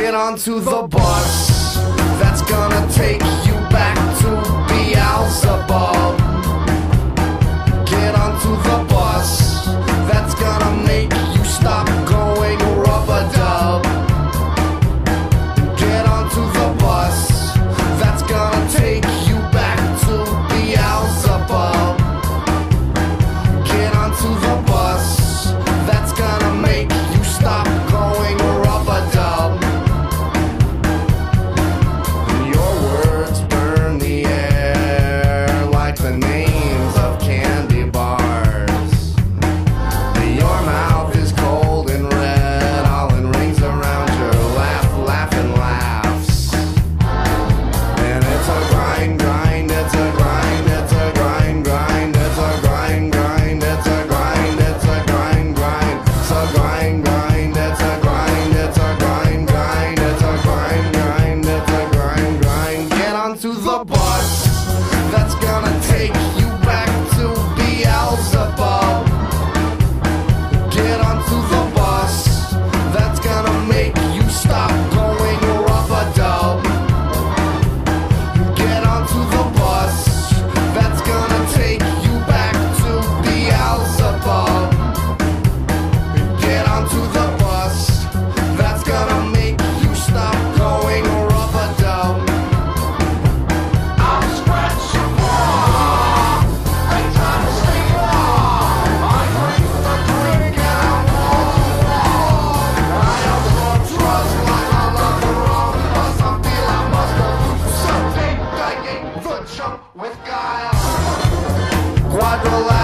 Get onto the bus that's gonna take you back to Beelzebub. Get onto the bus that's gonna make you stop going rub-a-dub. Get onto the bus that's gonna take you back to Beelzebub. Get onto the bus that's gonna make you stop going rub-a-dub. Your words burn the air like the names of candy bars. Your mouth is cold and red, all in rings around your laughing laughs. And it's a grind, it's a grind, it's a grind, it's a grind, it's a grind, it's a grind, it's a grind, it's a grind, it's a grind, it's a grind, it's a grind. Get onto the bus that's gonna take you back to Beelzebub. Get onto the bus that's gonna make you stop going rub-a-dub. Get onto the bus that's gonna take you back to Beelzebub. Get onto the bus that's gonna make you stop going rub-a-dub. I'm scratching more. Ain't time to stay warm. I drink the drink and I walk. I also trust like I love the road, but some feel I must have something. I ain't the jump with guile. Quadrilateral